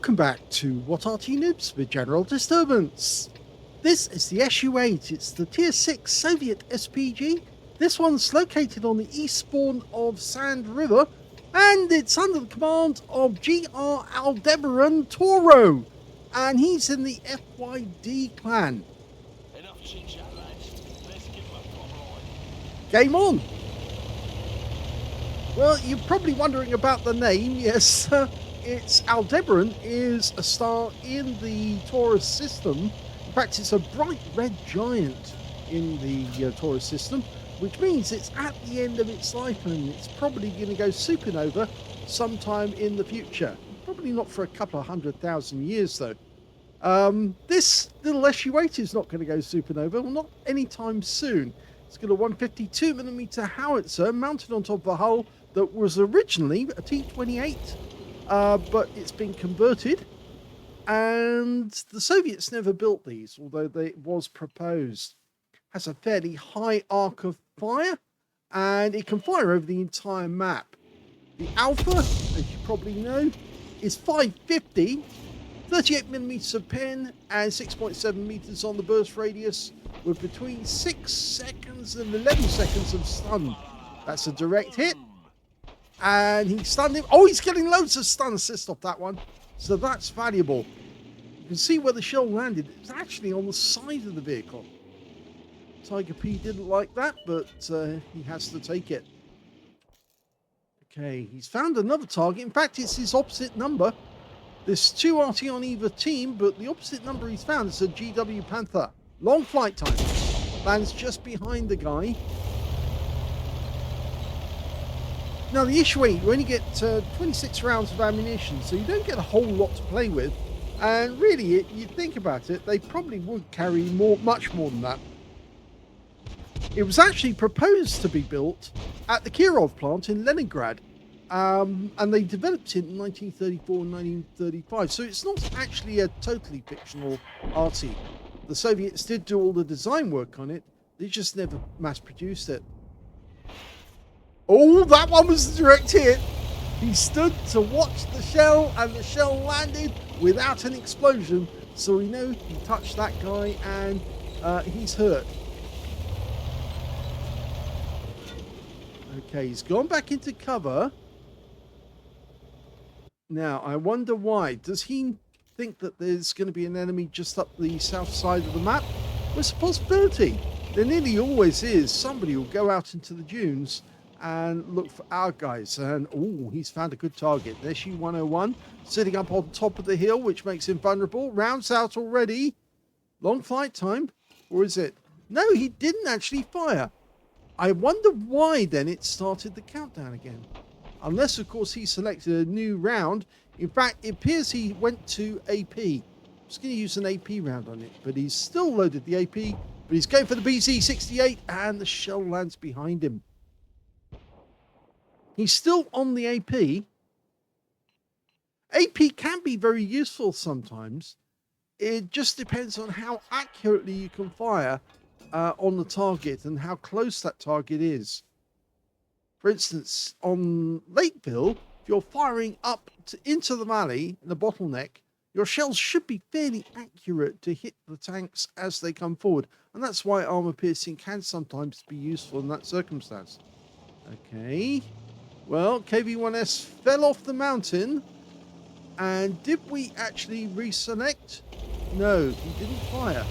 Welcome back to What Arty Noobs with General Disturbance. This is the SU-8, it's the Tier 6 Soviet SPG. This one's located on the east spawn of Sand River, and it's under the command of graldebarantauro, and he's in the FYD clan. Enough chit-chat, lads. Let's give them a proper eye. Game on! Well, you're probably wondering about the name. Yes, it's Aldebaran is a star in the Taurus system. In fact, it's a bright red giant in the Taurus system, which means it's at the end of its life and it's probably going to go supernova sometime in the future. Probably not for a couple of 100,000 years, though. This little SU-8 is not going to go supernova, well, not anytime soon. It's got a 152mm howitzer mounted on top of a hull that was originally a T-28, but it's been converted. And the Soviets never built these, although it was proposed. Has a fairly high arc of fire, and it can fire over the entire map. The Alpha, as you probably know, is 550, 38mm of pen, and 6.7 meters on the burst radius, with between 6 seconds and 11 seconds of stun. That's a direct hit. And he stunned him. Oh, he's getting loads of stun assist off that one. So that's valuable. You can see where the shell landed. It's actually on the side of the vehicle. Tiger P didn't like that, but he has to take it. Okay, he's found another target. In fact, it's his opposite number. There's two Arty on either team, but the opposite number he's found is a GW Panther. Long flight time. Lands just behind the guy. Now, the SU-8, you only get 26 rounds of ammunition, so you don't get a whole lot to play with. And really, you think about it, they probably would carry much more than that. It was actually proposed to be built at the Kirov plant in Leningrad. And they developed it in 1934 and 1935. So it's not actually a totally fictional Arty. The Soviets did do all the design work on it. They just never mass-produced it. Oh, that one was a direct hit. He stood to watch the shell, and the shell landed without an explosion. So we know he touched that guy, and he's hurt. Okay, he's gone back into cover. Now, I wonder why. Does he think that there's going to be an enemy just up the south side of the map? Well, it's a possibility. There nearly always is. Somebody will go out into the dunes and look for our guys. And, oh, he's found a good target. There's SU-101 sitting up on top of the hill, which makes him vulnerable. Rounds out already. Long flight time. Or is it? No, he didn't actually fire. I wonder why then it started the countdown again. Unless, of course, he selected a new round. In fact, it appears he went to AP. I'm just going to use an AP round on it. But he's still loaded the AP. But he's going for the BZ-68, and the shell lands behind him. He's still on the AP. AP can be very useful sometimes. It just depends on how accurately you can fire on the target and how close that target is. For instance, on Lakeville, if you're firing up into the valley in the bottleneck, your shells should be fairly accurate to hit the tanks as they come forward. And that's why armor piercing can sometimes be useful in that circumstance. Okay. Well, KV-1S fell off the mountain. And did we actually reselect? No, he didn't fire.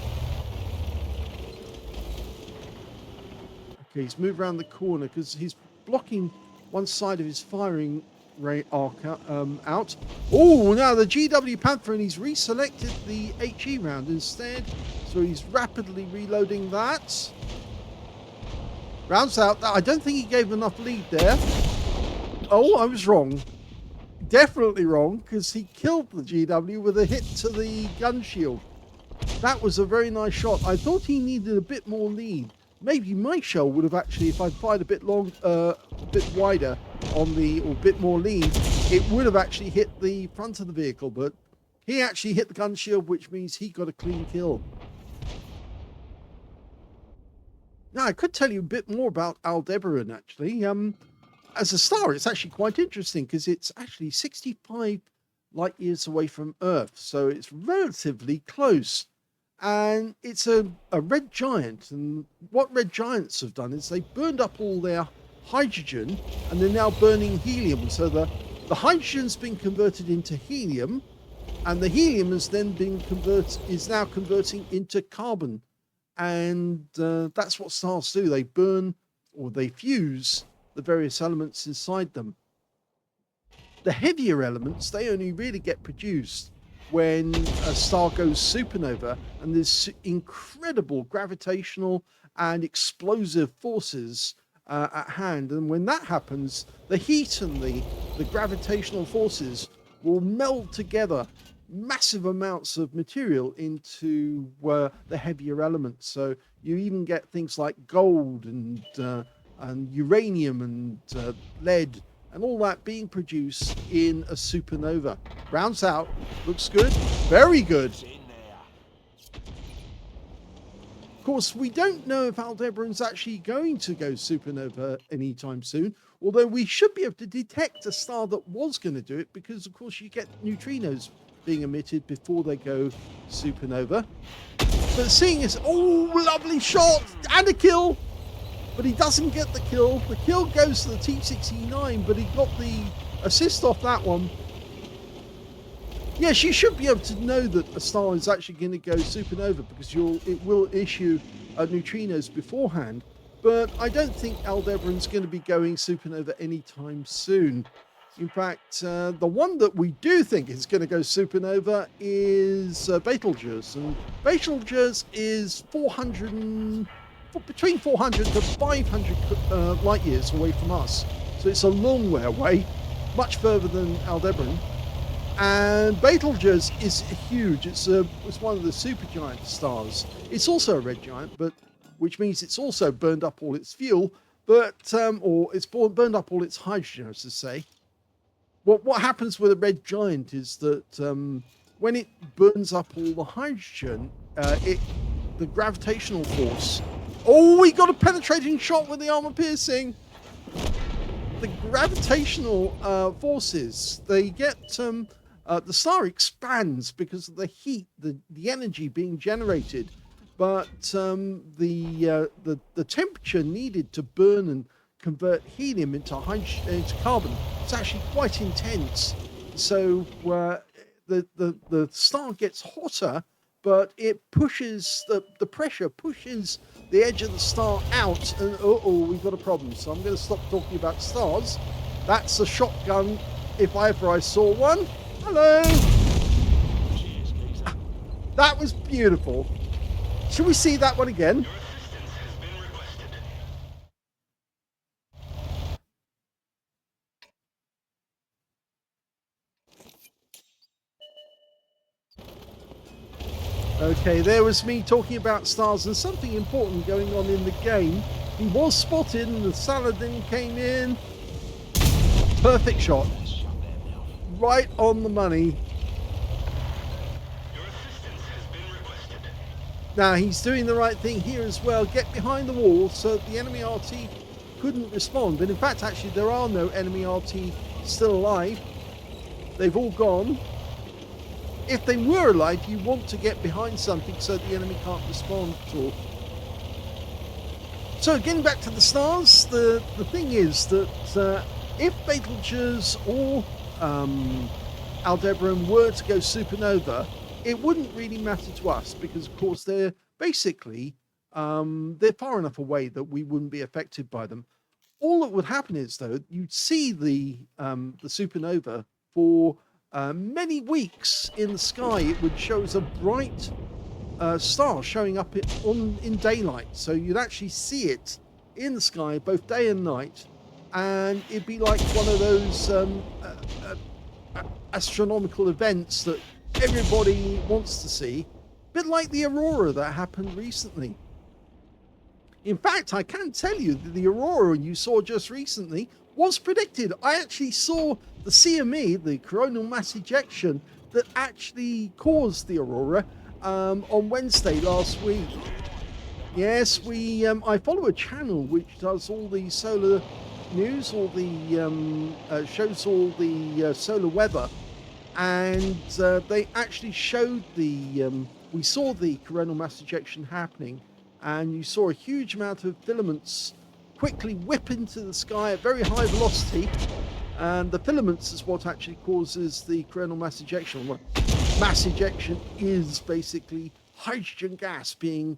Okay, he's moved around the corner because he's blocking one side of his firing arc out. Oh, now the GW Panther, and he's reselected the HE round instead. So he's rapidly reloading that. Rounds out. I don't think he gave enough lead there. Oh, I was wrong. Definitely wrong, because he killed the GW with a hit to the gun shield. That was a very nice shot. I thought he needed a bit more lead. Maybe my shell would have actually, if I'd fired a bit wider on the, or a bit more lead, it would have actually hit the front of the vehicle, but he actually hit the gun shield, which means he got a clean kill. Now, I could tell you a bit more about Aldebaran, actually. As a star, it's actually quite interesting because it's actually 65 light years away from Earth, so it's relatively close. And it's a red giant, and what red giants have done is they burned up all their hydrogen, and they're now burning helium. So the hydrogen's been converted into helium, and the helium has then been now converting into carbon. And that's what stars do. They burn, or they fuse, the various elements inside them. The heavier elements, they only really get produced when a star goes supernova, and there's incredible gravitational and explosive forces at hand. And when that happens, the heat and the gravitational forces will meld together massive amounts of material into the heavier elements. So you even get things like gold and uranium and lead and all that being produced in a supernova. Rounds out, looks good, very good. Of course, we don't know if Aldebaran's actually going to go supernova anytime soon, although we should be able to detect a star that was going to do it, because of course you get neutrinos being emitted before they go supernova. But seeing as, oh, lovely shot and a kill, but he doesn't get the kill. The kill goes to the T69, but he got the assist off that one. Yes, you should be able to know that a star is actually going to go supernova, because it will issue neutrinos beforehand. But I don't think Aldebaran's going to be going supernova anytime soon. In fact, the one that we do think is going to go supernova is Betelgeuse. And Betelgeuse is between 400 to 500 light years away from us. So it's a long way away, much further than Aldebaran. And Betelgeuse is huge. It's one of the supergiant stars. It's also a red giant, which means it's also burned up all its fuel, or it's burned up all its hydrogen, as to say. What happens with a red giant is that when it burns up all the hydrogen, the gravitational force. Oh, we got a penetrating shot with the armor piercing. The gravitational forces, they get the star expands because of the heat, the energy being generated, but the temperature needed to burn and convert helium into carbon, it's actually quite intense. So the star gets hotter, but it pushes the pressure pushes the edge of the star out, and we've got a problem. So I'm going to stop talking about stars. That's a shotgun, if ever I saw one. Hello. That was beautiful. Should we see that one again? Okay, there was me talking about stars and something important going on in the game. He was spotted and the Saladin came in. Perfect shot. Right on the money. Now he's doing the right thing here as well. Get behind the wall so the enemy RT couldn't respond. But in fact, actually, there are no enemy RT still alive. They've all gone. If they were alive, you want to get behind something so the enemy can't respond at all. So getting back to the stars, the thing is that if Betelgeuse or Aldebaran were to go supernova, it wouldn't really matter to us because, of course, they're basically they're far enough away that we wouldn't be affected by them. All that would happen is, though, you'd see the supernova for many weeks in the sky. It would show as a bright star showing up in daylight. So you'd actually see it in the sky both day and night, and it'd be like one of those astronomical events that everybody wants to see, a bit like the aurora that happened recently. In fact, I can tell you that the aurora you saw just recently was predicted. I actually saw the CME, the coronal mass ejection, that actually caused the aurora on Wednesday last week. Yes, I follow a channel which does all the solar news, all the shows all the solar weather, and they actually showed we saw the coronal mass ejection happening, and you saw a huge amount of filaments quickly whip into the sky at very high velocity, and the filaments is what actually causes the coronal mass ejection. Well, mass ejection is basically hydrogen gas being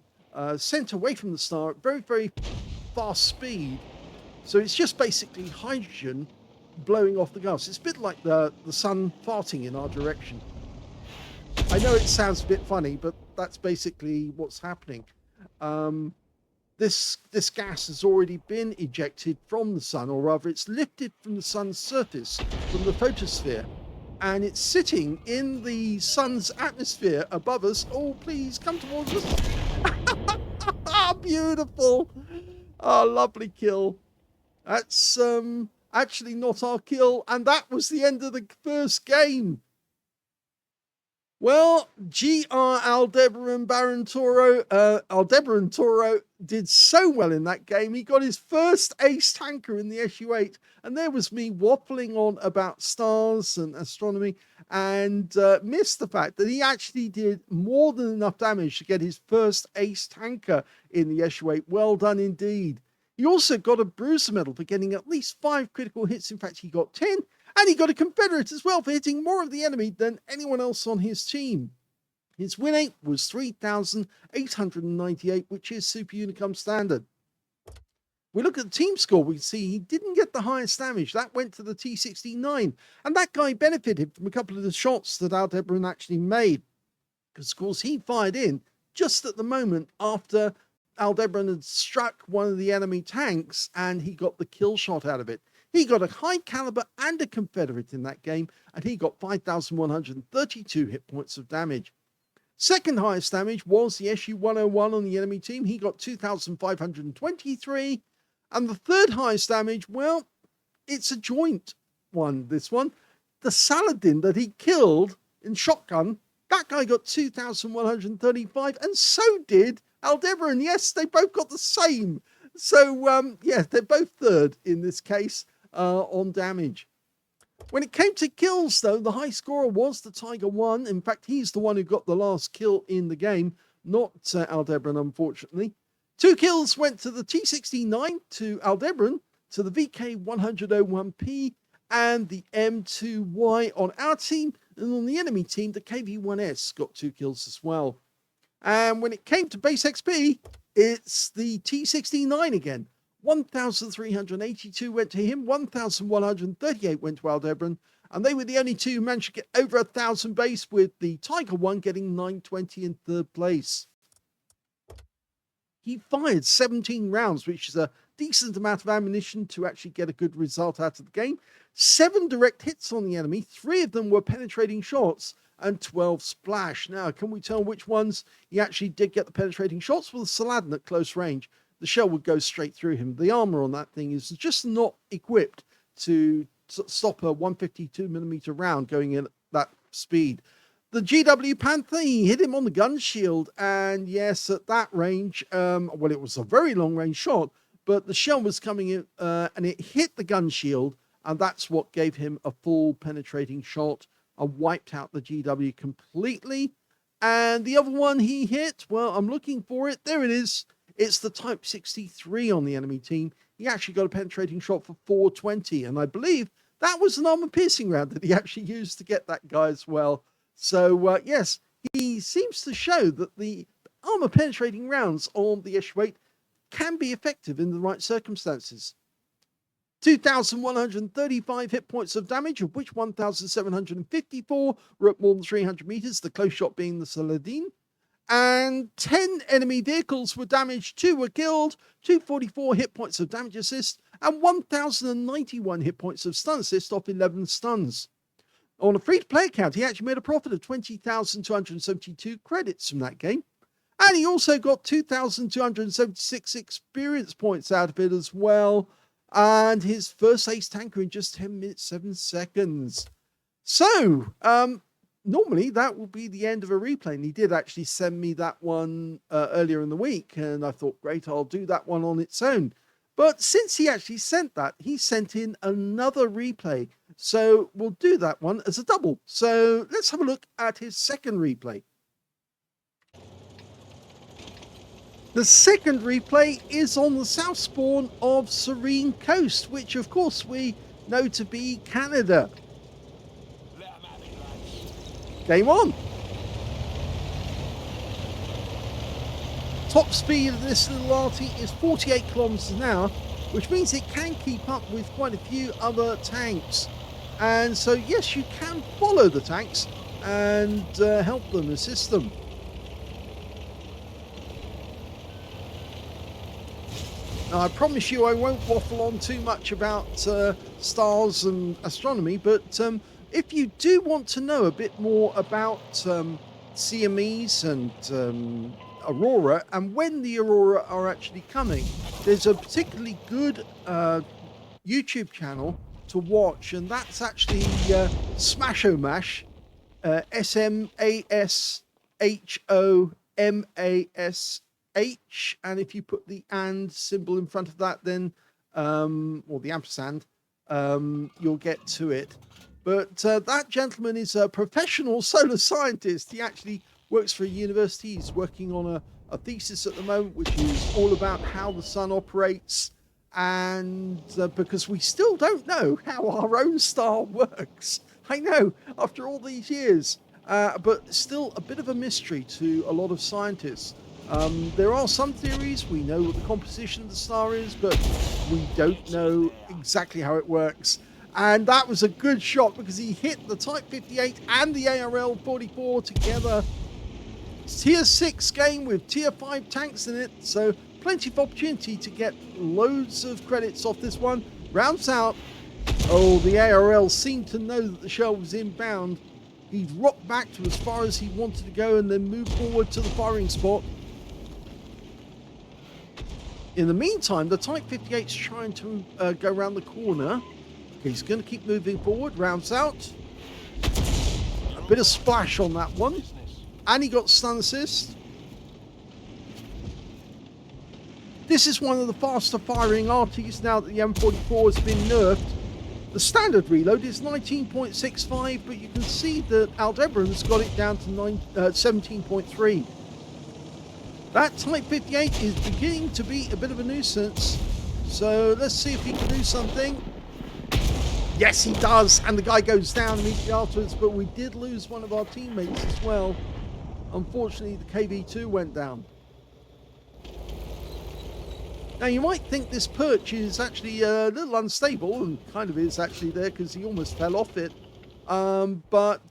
sent away from the star at very, very fast speed. So it's just basically hydrogen blowing off the gas. It's a bit like the sun farting in our direction. I know it sounds a bit funny, but that's basically what's happening. This gas has already been ejected from the sun, or rather it's lifted from the sun's surface, from the photosphere, and it's sitting in the sun's atmosphere above us. Oh, please come towards us. Beautiful. Oh, lovely kill. That's actually not our kill, and that was the end of the first game. Well, Aldebaran did so well in that game. He got his first ace tanker in the SU-8, and there was me waffling on about stars and astronomy, and missed the fact that he actually did more than enough damage to get his first ace tanker in the SU-8. Well done indeed. He also got a bruiser medal for getting at least 5 critical hits. In fact, he got 10. And he got a Confederate as well for hitting more of the enemy than anyone else on his team. His win rate was 3,898, which is Super Unicum standard. We look at the team score, we see he didn't get the highest damage. That went to the T69. And that guy benefited from a couple of the shots that Aldebaran actually made. Because, of course, he fired in just at the moment after Aldebaran had struck one of the enemy tanks, and he got the kill shot out of it. He got a high caliber and a Confederate in that game, and he got 5,132 hit points of damage. Second highest damage was the SU-101 on the enemy team. He got 2,523. And the third highest damage, well, it's a joint one, this one. The Saladin that he killed in shotgun, that guy got 2,135, and so did Aldebaran. Yes, they both got the same. So, yeah, they're both third in this case. On damage. When it came to kills, though, the high scorer was the Tiger 1. In fact, he's the one who got the last kill in the game, not Aldebaran, unfortunately. 2 kills went to the T69, to Aldebaran, to the VK101P, and the M2Y on our team. And on the enemy team, the KV1S got 2 kills as well. And when it came to base XP, it's the T69 again. 1,382 went to him, 1,138 went to Aldebaran, and they were the only two who managed to get over 1,000 base, with the Tiger 1 getting 920 in third place. He fired 17 rounds, which is a decent amount of ammunition to actually get a good result out of the game. 7 direct hits on the enemy, 3 of them were penetrating shots, and 12 splash. Now, can we tell which ones he actually did get the penetrating shots? Well, the Saladin at close range. The shell would go straight through him. The armor on that thing is just not equipped to stop a 152mm round going in at that speed. The GW Panther, he hit him on the gun shield, and yes, at that range, well, it was a very long range shot, but the shell was coming in and it hit the gun shield, and that's what gave him a full penetrating shot and wiped out the GW completely. And the other one he hit, well, I'm looking for it. There it is. It's the Type 63 on the enemy team. He actually got a penetrating shot for 420, and I believe that was an armor-piercing round that he actually used to get that guy as well. So, yes, he seems to show that the armor-penetrating rounds on the SU-8 can be effective in the right circumstances. 2,135 hit points of damage, of which 1,754 were at more than 300 meters, the close shot being the Saladin. And 10 enemy vehicles were damaged, 2 were killed, 244 hit points of damage assist, and 1,091 hit points of stun assist off 11 stuns. On a free-to-play account, he actually made a profit of 20,272 credits from that game. And he also got 2,276 experience points out of it as well. And his first ace tanker in just 10 minutes, 7 seconds. So, normally that will be the end of a replay, and he did actually send me that one earlier in the week, and I thought, great, I'll do that one on its own. But since he actually sent that, he sent in another replay So we'll do that one as a double. So let's have a look at his second replay. The second replay is on the south spawn of Serene Coast, which of course we know to be Canada. Let 'em have it, lads. Game on. Top speed of this little Arty is 48 kilometers an hour, which means it can keep up with quite a few other tanks. And so, yes, you can follow the tanks and help them, assist them. Now, I promise you I won't waffle on too much about stars and astronomy, but if you do want to know a bit more about CMEs and Aurora, and when the Aurora are actually coming, there's a particularly good YouTube channel to watch, and that's actually Smashomash, SMASHOMASH, and if you put the and symbol in front of that, then or the ampersand, you'll get to it. But that gentleman is a professional solar scientist. He actually works for a university. He's working on a thesis at the moment, which is all about how the sun operates, and because we still don't know how our own star works. I know, after all these years, but still a bit of a mystery to a lot of scientists. There are some theories. We know what the composition of the star is, but we don't know exactly how it works. And that was a good shot because he hit the Type 58 and the ARL 44 together. Tier 6 game with Tier 5 tanks in it, so plenty of opportunity to get loads of credits off this one. Rounds out. Oh, the ARL seemed to know that the shell was inbound. He rocked back to as far as he wanted to go and then moved forward to the firing spot. In the meantime, the Type 58's trying to go around the corner. Okay, he's going to keep moving forward. Rounds out. A bit of splash on that one. And he got stun assist. This is one of the faster firing Artys now that the M44 has been nerfed. The standard reload is 19.65, but you can see that Aldebaran's got it down to 17.3. That Type 58 is beginning to be a bit of a nuisance. So let's see if he can do something. Yes, he does. And the guy goes down immediately afterwards, but we did lose one of our teammates as well. Unfortunately, the KV2 went down. Now, you might think this perch is actually a little unstable, and kind of is actually there because he almost fell off it. But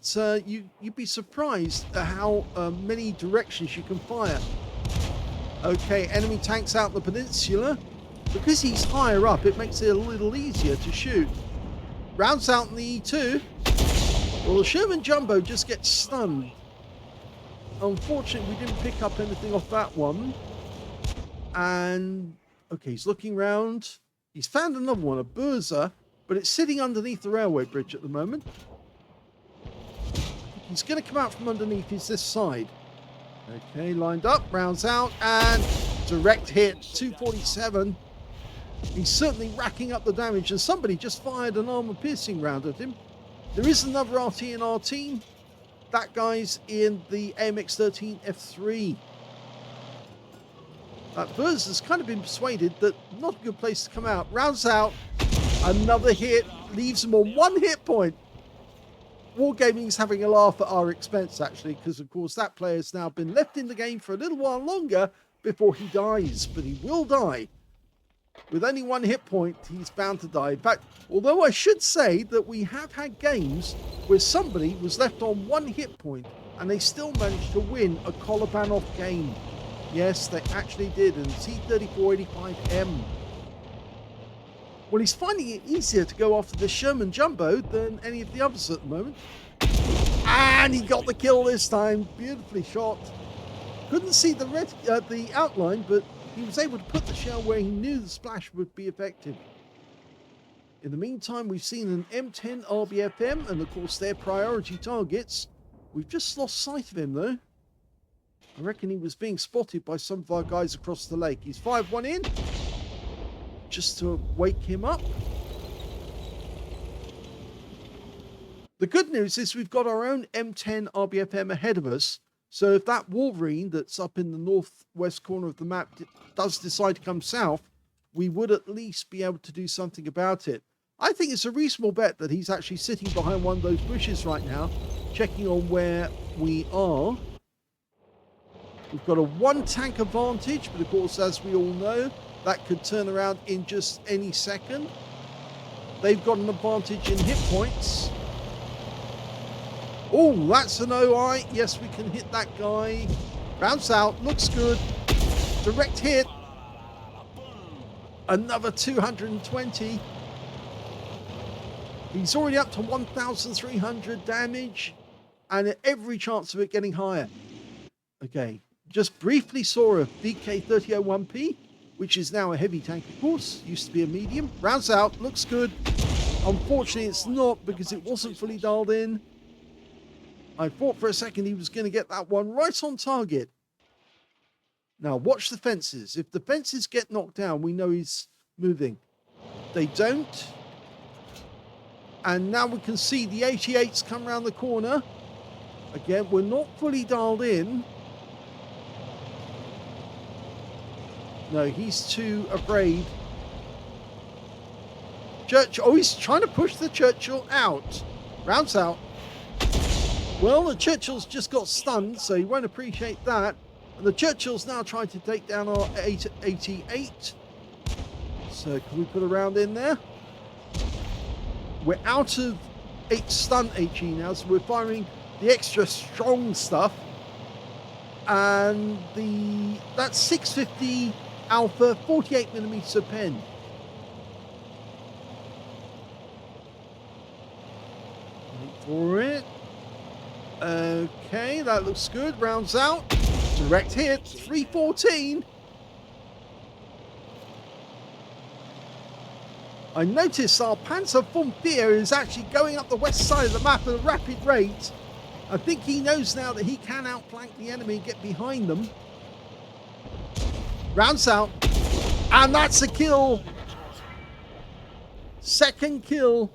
you'd be surprised at how many directions you can fire. Okay, enemy tanks out the peninsula. Because he's higher up, it makes it a little easier to shoot. Rounds out in the E2. Well, the Sherman Jumbo just gets stunned. Unfortunately, we didn't pick up anything off that one. And okay, he's looking round. He's found another one, a Burza, but it's sitting underneath the railway bridge at the moment. He's going to come out from underneath his this side. Okay, lined up, rounds out, and direct hit, 247. He's certainly racking up the damage, and somebody just fired an armor-piercing round at him. There is another RT in our team. That guy's in the AMX-13 F3. Burz has kind of been persuaded that not a good place to come out. Rounds out, another hit, leaves him on 1 hit point. Wargaming's having a laugh at our expense, actually, because, of course, that player's now been left in the game for a little while longer before he dies. But he will die. With only 1 hit point, he's bound to die. In fact, although I should say that we have had games where somebody was left on 1 hit point and they still managed to win a Kolobanov game. Yes, they actually did, in T-3485M. Well, he's finding it easier to go after the Sherman Jumbo than any of the others at the moment. And he got the kill this time. Beautifully shot. Couldn't see the outline, but he was able to put the shell where he knew the splash would be effective. In the meantime, we've seen an M10 RBFM, and of course they're priority targets. We've just lost sight of him, though. I reckon he was being spotted by some of our guys across the lake. He's fired one in, just to wake him up. The good news is we've got our own M10 RBFM ahead of us. So if that Wolverine that's up in the northwest corner of the map does decide to come south, we would at least be able to do something about it. I think it's a reasonable bet that he's actually sitting behind one of those bushes right now, checking on where we are. We've got a one tank advantage, but of course, as we all know, that could turn around in just any second. They've got an advantage in hit points. Oh, that's an OI. Yes, we can hit that guy. Bounce out. Looks good. Direct hit. Another 220. He's already up to 1,300 damage. And every chance of it getting higher. Okay. Just briefly saw a VK3001P, which is now a heavy tank, of course. Used to be a medium. Rounds out. Looks good. Unfortunately, it's not because it wasn't fully dialed in. I thought for a second he was going to get that one right on target. Now, watch the fences. If the fences get knocked down, we know he's moving. They don't. And now we can see the 88s come around the corner. Again, we're not fully dialed in. No, he's too afraid. Churchill. Oh, he's trying to push the Churchill out. Rounds out. Well, the Churchill's just got stunned, so he won't appreciate that. And the Churchill's now trying to take down our 88. So can we put a round in there? We're out of stun HE now, so we're firing the extra strong stuff. And that's 650 Alpha 48mm pen. Wait for it. Okay, that looks good. Rounds out. Direct hit. 314. I notice our Panzer von Fear is actually going up the west side of the map at a rapid rate. I think he knows now that he can outflank the enemy and get behind them. Rounds out. And that's a kill. Second kill.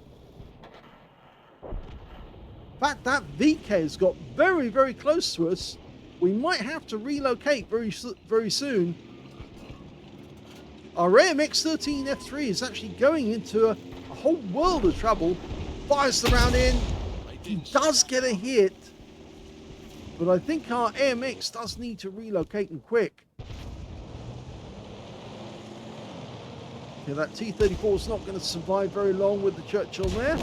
In fact, that VK has got very, very close to us. We might have to relocate very soon. Our AMX-13 F3 is actually going into a whole world of trouble. Fires the round in. He does get a hit. But I think our AMX does need to relocate and quick. Okay, that T-34 is not going to survive very long with the Churchill there.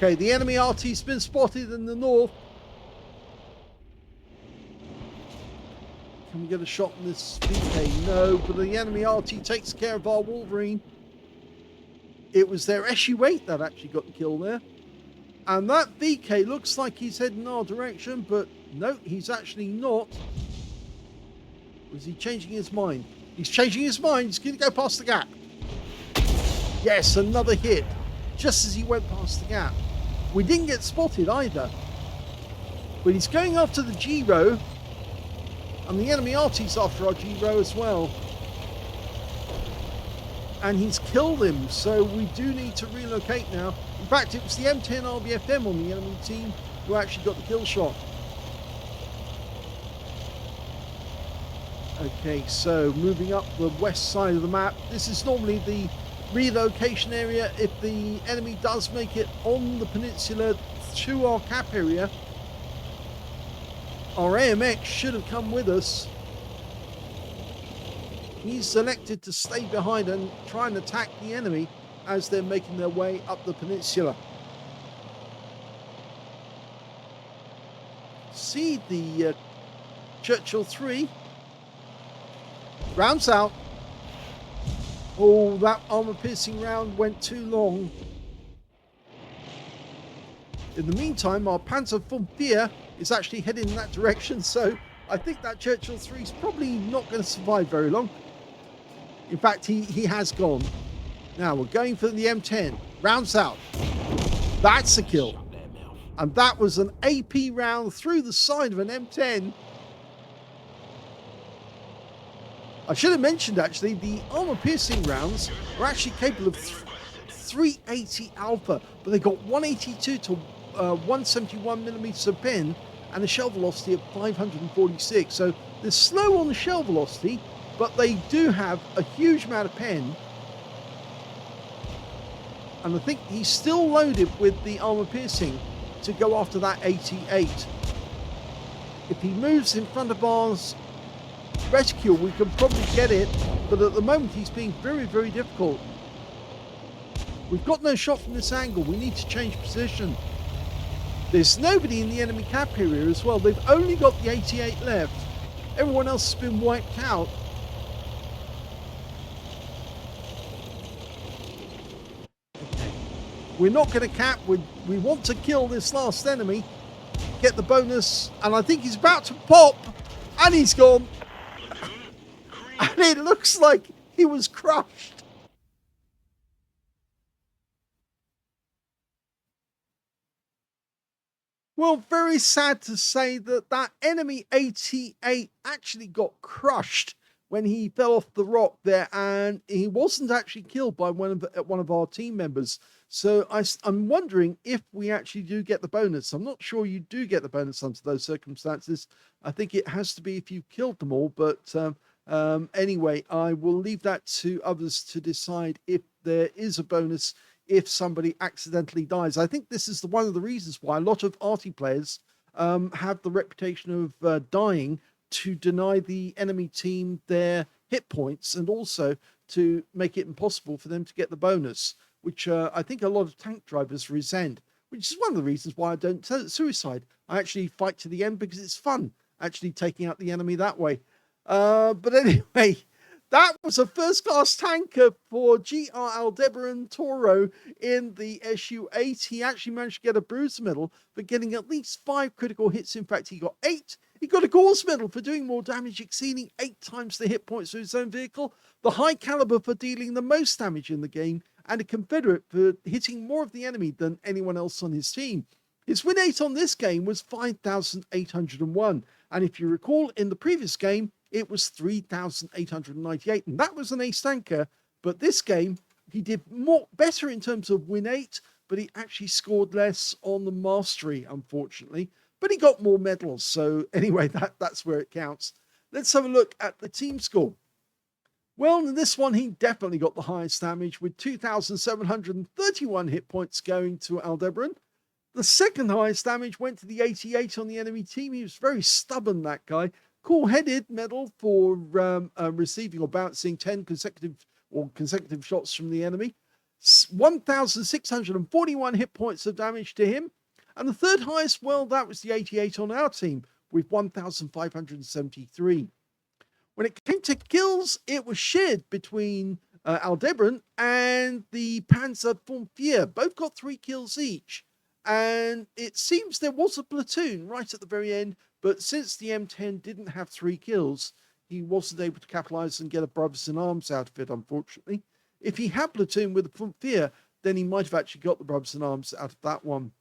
Okay, the enemy RT's been spotted in the north. Can we get a shot on this VK? No, but the enemy RT takes care of our Wolverine. It was their SU-8 that actually got the kill there. And that VK looks like he's heading our direction, but no, he's actually not. Was he changing his mind? He's changing his mind. He's going to go past the gap. Yes, another hit. Just as he went past the gap. We didn't get spotted either. But he's going after the G-Row. And the enemy RT's after our G-Row as well. And he's killed him. So we do need to relocate now. In fact, it was the M10 RBFM on the enemy team who actually got the kill shot. Okay, so moving up the west side of the map. This is normally the relocation area if the enemy does make it on the peninsula to our cap area. Our AMX should have come with us. He's selected to stay behind and try and attack the enemy as they're making their way up the peninsula. See the Churchill 3. Rounds out. Oh, that armor-piercing round went too long. In the meantime, our Panzer von Fear is actually heading in that direction, so I think that Churchill 3 is probably not going to survive very long. In fact, he has gone. Now, we're going for the M10. Rounds out. That's a kill. And that was an AP round through the side of an M10. I should have mentioned, actually, the armor-piercing rounds are actually capable of 380 alpha, but they got 182 to 171 millimeters of pen and a shell velocity of 546. So they're slow on the shell velocity, but they do have a huge amount of pen. And I think he's still loaded with the armor piercing to go after that 88. If he moves in front of our reticule, we can probably get it, but at the moment he's being very, very difficult. We've got no shot from this angle. We need to change position. There's nobody in the enemy cap area as well. They've only got the 88 left. Everyone else has been wiped out. We're not going to cap. We want to kill this last enemy, get the bonus, and I think he's about to pop, and he's gone. And it looks like he was crushed. Well, very sad to say that enemy 88 actually got crushed when he fell off the rock there, and he wasn't actually killed by one of our team members. So I'm wondering if we actually do get the bonus. I'm not sure you do get the bonus under those circumstances. I think it has to be if you killed them all. But anyway, I will leave that to others to decide if there is a bonus if somebody accidentally dies. I think this is one of the reasons why a lot of Arty players have the reputation of dying to deny the enemy team their hit points, and also to make it impossible for them to get the bonus, which I think a lot of tank drivers resent, which is one of the reasons why I don't suicide. I actually fight to the end because it's fun actually taking out the enemy that way. But anyway, that was a first-class tanker for GR Aldebarantauro in the SU-8. He actually managed to get a bruise medal for getting at least 5 critical hits. In fact, he got 8. He got a Gauze medal for doing more damage, exceeding 8 times the hit points of his own vehicle, the high caliber for dealing the most damage in the game, and a Confederate for hitting more of the enemy than anyone else on his team. His win rate on this game was 5,801, and if you recall, in the previous game, it was 3,898, and that was an ace tanker. But this game, he did better in terms of win rate, but he actually scored less on the mastery, unfortunately. But he got more medals, so anyway, that's where it counts. Let's have a look at the team score. Well, in this one, he definitely got the highest damage, with 2,731 hit points going to Aldebaran. The second highest damage went to the 88 on the enemy team. He was very stubborn, that guy. Cool-headed medal for receiving or bouncing 10 consecutive shots from the enemy. 1,641 hit points of damage to him. And the third highest, well, that was the 88 on our team with 1,573. When it came to kills, it was shared between Aldebaran and the Panzer IV. Both got 3 kills each. And it seems there was a platoon right at the very end, but since the M10 didn't have 3 kills, he wasn't able to capitalize and get a brothers in arms out of it, unfortunately. If he had platoon with the Frontier, then he might have actually got the brothers in arms out of that one.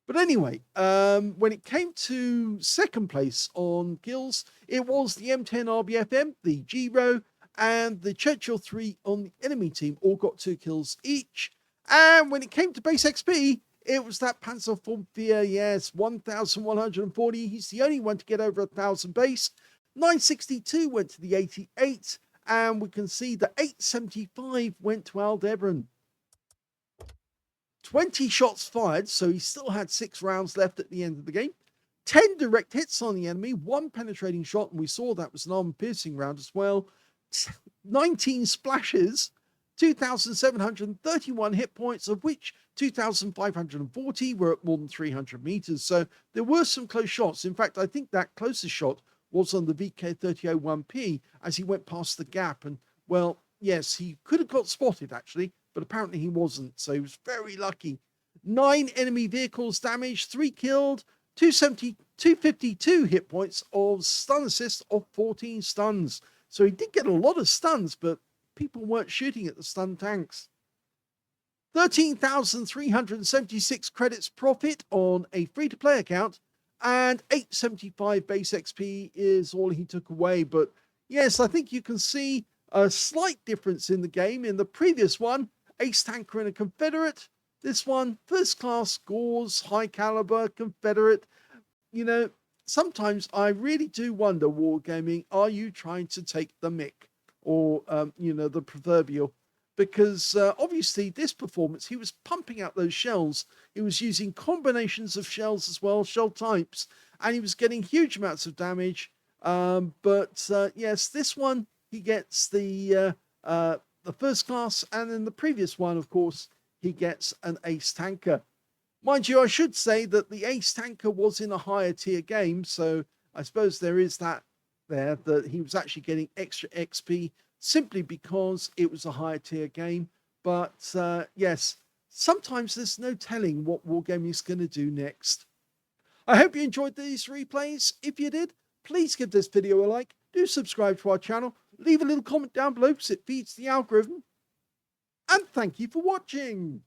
But anyway, when it came to second place on kills, it was the M10 RBFM, the Giro, and the Churchill 3 on the enemy team, all got 2 kills each. And when it came to base XP, it was that Panzer IV, yes, 1,140. He's the only one to get over 1,000 base. 962 went to the 88, and we can see that 875 went to Aldebaran. 20 shots fired, so he still had 6 rounds left at the end of the game. 10 direct hits on the enemy, 1 penetrating shot, and we saw that was an armor-piercing round as well. 19 splashes, 2,731 hit points, of which 2,540 were at more than 300 meters. So there were some close shots. In fact, I think that closest shot was on the VK3001P as he went past the gap. And, well, yes, he could have got spotted, actually, but apparently he wasn't. So he was very lucky. 9 enemy vehicles damaged, 3 killed, 252 hit points of stun assist of 14 stuns. So he did get a lot of stuns, but people weren't shooting at the stun tanks. 13,376 credits profit on a free-to-play account, and 875 base XP is all he took away. But yes, I think you can see a slight difference in the game. In the previous one, ace tanker and a Confederate. This one, first class scores, high caliber, Confederate. You know, sometimes I really do wonder, Wargaming, are you trying to take the mick? Or, you know, the proverbial? Because obviously this performance, he was pumping out those shells. He was using combinations of shells as well, shell types, and he was getting huge amounts of damage. But yes, this one, he gets the first class, and then the previous one, of course, he gets an ace tanker. Mind you, I should say that the ace tanker was in a higher tier game, so I suppose there is that there, that he was actually getting extra XP simply because it was a higher tier game. But yes, sometimes there's no telling what Wargaming is going to do next. I hope you enjoyed these replays. If you did, please give this video a like, do subscribe to our channel, leave a little comment down below because it feeds the algorithm, and thank you for watching.